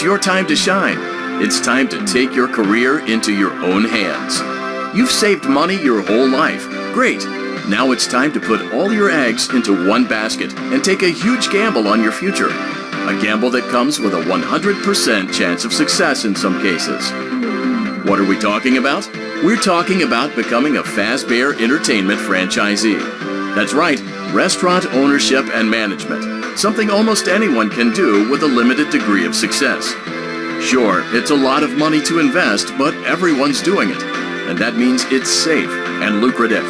your time to shine. It's time to take your career into your own hands. You've saved money your whole life. Great. Now it's time to put all your eggs into one basket and take a huge gamble on your future. A gamble that comes with a 100% chance of success in some cases. What are we talking about? We're talking about becoming a Fazbear Entertainment franchisee. That's right, restaurant ownership and management. Something almost anyone can do with a limited degree of success. Sure, it's a lot of money to invest, but everyone's doing it. And that means it's safe and lucrative.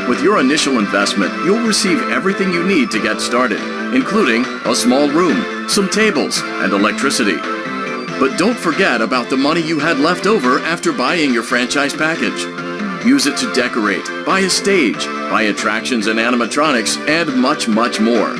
With your initial investment, you'll receive everything you need to get started, including a small room, some tables, and electricity. But don't forget about the money you had left over after buying your franchise package. Use it to decorate, buy a stage, buy attractions and animatronics, and much, much more.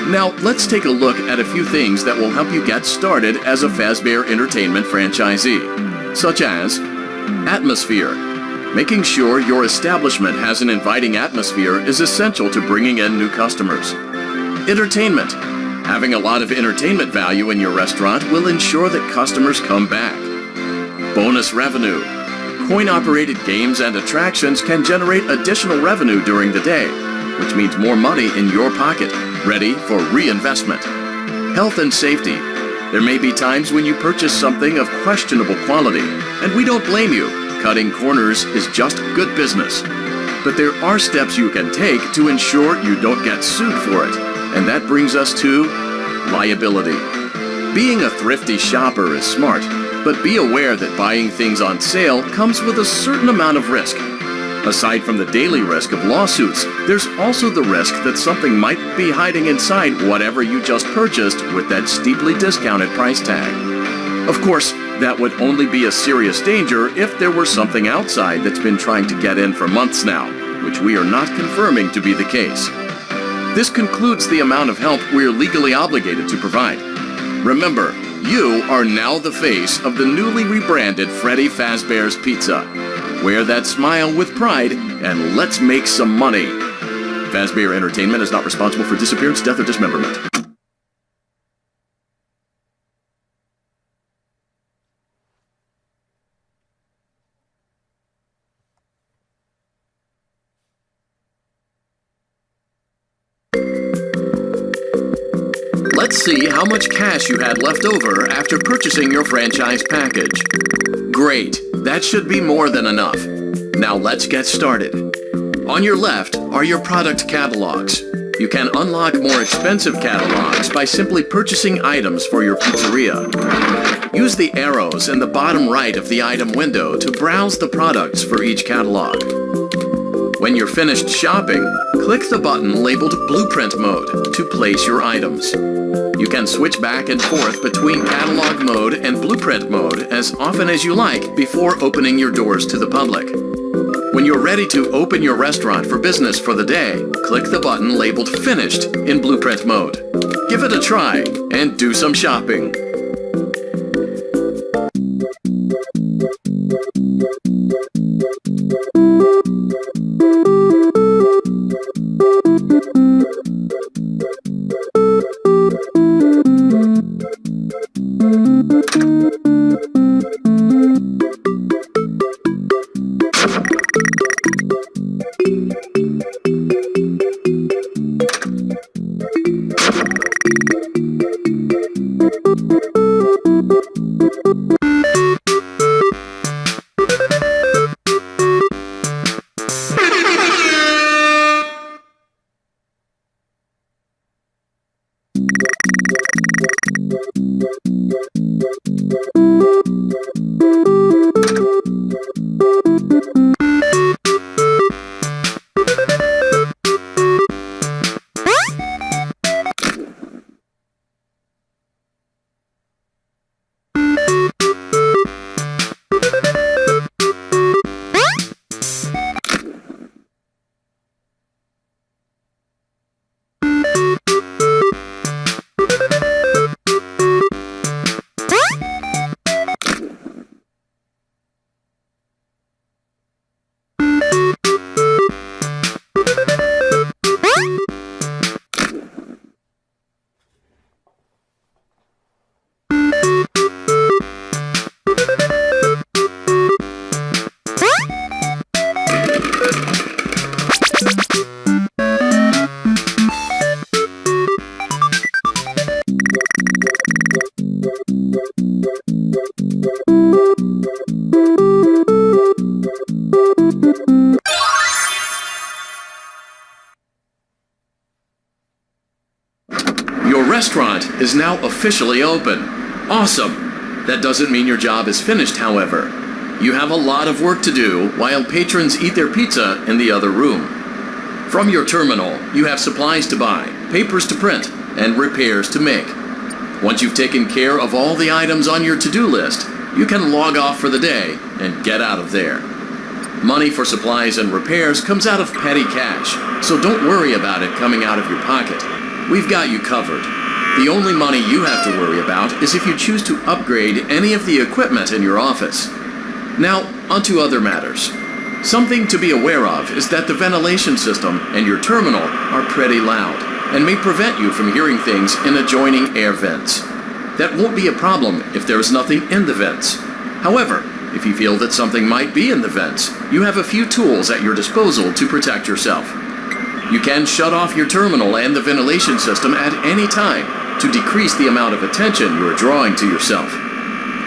Now, let's take a look at a few things that will help you get started as a Fazbear Entertainment franchisee, such as atmosphere. Making sure your establishment has an inviting atmosphere is essential to bringing in new customers. Entertainment. Having a lot of entertainment value in your restaurant will ensure that customers come back. Bonus revenue. Coin-operated games and attractions can generate additional revenue during the day, which means more money in your pocket, ready for reinvestment. Health and safety. There may be times when you purchase something of questionable quality, and we don't blame you. Cutting corners is just good business. But there are steps you can take to ensure you don't get sued for it. And that brings us to liability. Being a thrifty shopper is smart, but be aware that buying things on sale comes with a certain amount of risk. Aside from the daily risk of lawsuits, there's also the risk that something might be hiding inside whatever you just purchased with that steeply discounted price tag. Of course, that would only be a serious danger if there were something outside that's been trying to get in for months now, which we are not confirming to be the case. This concludes the amount of help we're legally obligated to provide. Remember, you are now the face of the newly rebranded Freddy Fazbear's Pizza. Wear that smile with pride, and let's make some money. Fazbear Entertainment is not responsible for disappearance, death, or dismemberment. Let's see how much cash you had left over after purchasing your franchise package. Great, that should be more than enough. Now let's get started. On your left are your product catalogs. You can unlock more expensive catalogs by simply purchasing items for your pizzeria. Use the arrows in the bottom right of the item window to browse the products for each catalog. When you're finished shopping, click the button labeled Blueprint Mode to place your items. You can switch back and forth between Catalog Mode and Blueprint Mode as often as you like before opening your doors to the public. When you're ready to open your restaurant for business for the day, click the button labeled Finished in Blueprint Mode. Give it a try and do some shopping. is now officially open. Awesome! That doesn't mean your job is finished, however. You have a lot of work to do while patrons eat their pizza in the other room. From your terminal, you have supplies to buy, papers to print, and repairs to make. Once you've taken care of all the items on your to-do list, you can log off for the day and get out of there. Money for supplies and repairs comes out of petty cash, so don't worry about it coming out of your pocket. We've got you covered. The only money you have to worry about is if you choose to upgrade any of the equipment in your office. Now, onto other matters. Something to be aware of is that the ventilation system and your terminal are pretty loud and may prevent you from hearing things in adjoining air vents. That won't be a problem if there is nothing in the vents. However, if you feel that something might be in the vents, you have a few tools at your disposal to protect yourself. You can shut off your terminal and the ventilation system at any time to decrease the amount of attention you are drawing to yourself.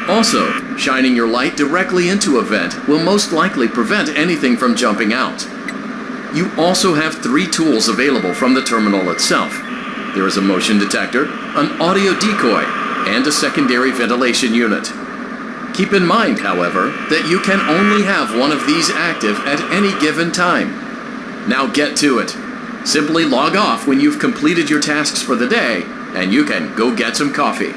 Also, shining your light directly into a vent will most likely prevent anything from jumping out. You also have 3 tools available from the terminal itself. There is a motion detector, an audio decoy, and a secondary ventilation unit. Keep in mind, however, that you can only have one of these active at any given time. Now get to it. Simply log off when you've completed your tasks for the day, and you can go get some coffee.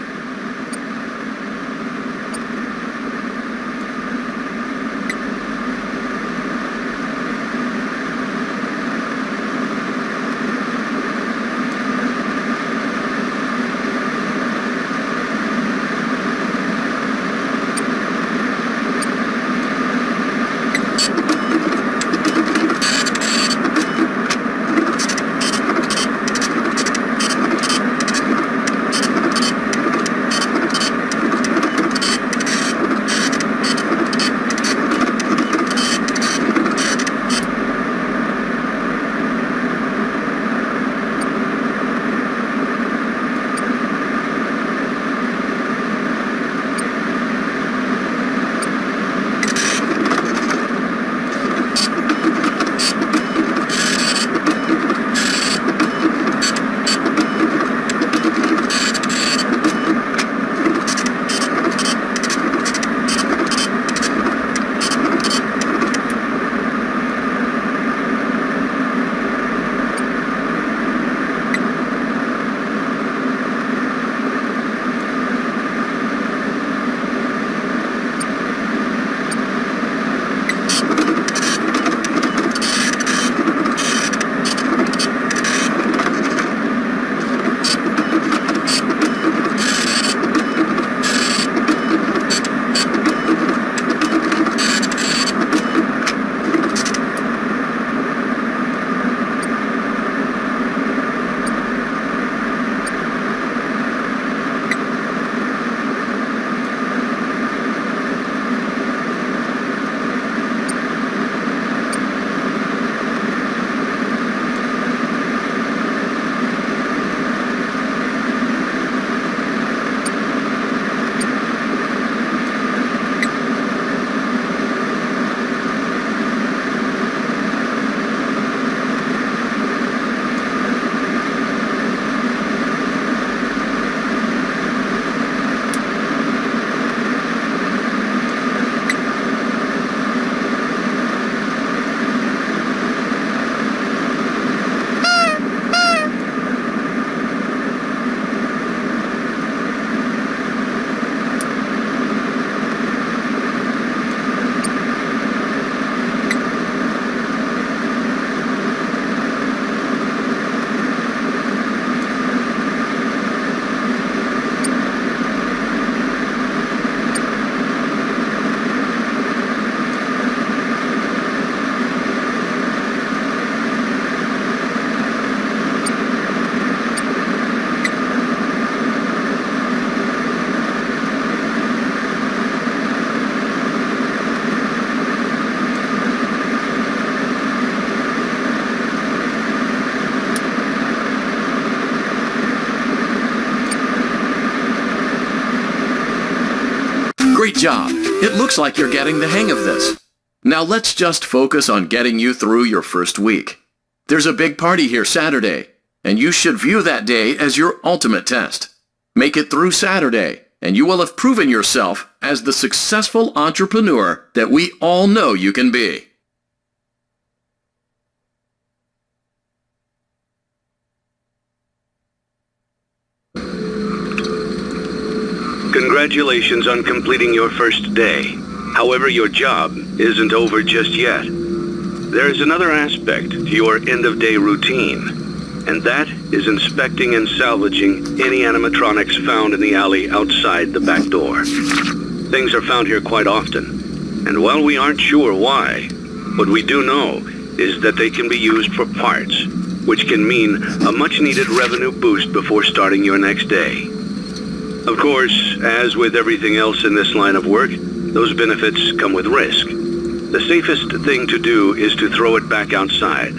Great job! It looks like you're getting the hang of this. Now let's just focus on getting you through your first week. There's a big party here Saturday, and you should view that day as your ultimate test. Make it through Saturday, and you will have proven yourself as the successful entrepreneur that we all know you can be. Congratulations on completing your first day. However, your job isn't over just yet. There is another aspect to your end-of-day routine, and that is inspecting and salvaging any animatronics found in the alley outside the back door. Things are found here quite often, and while we aren't sure why, what we do know is that they can be used for parts, which can mean a much-needed revenue boost before starting your next day. Of course, as with everything else in this line of work, those benefits come with risk. The safest thing to do is to throw it back outside,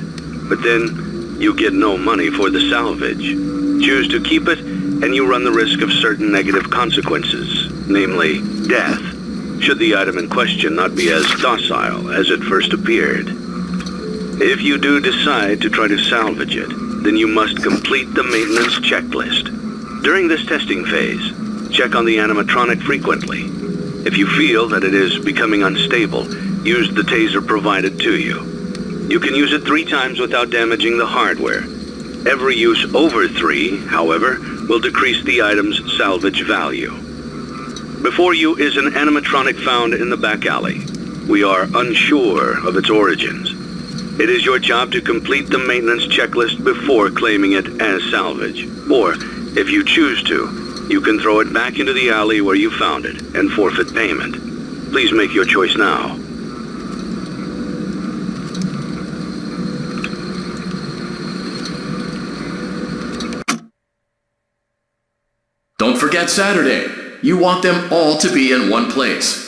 but then you get no money for the salvage. Choose to keep it, and you run the risk of certain negative consequences, namely death, should the item in question not be as docile as it first appeared. If you do decide to try to salvage it, then you must complete the maintenance checklist. During this testing phase, check on the animatronic frequently. If you feel that it is becoming unstable, use the taser provided to you. You can use it 3 times without damaging the hardware. Every use over 3, however, will decrease the item's salvage value. Before you is an animatronic found in the back alley. We are unsure of its origins. It is your job to complete the maintenance checklist before claiming it as salvage. Or, if you choose to, you can throw it back into the alley where you found it and forfeit payment. Please make your choice now. Don't forget Saturday. You want them all to be in one place.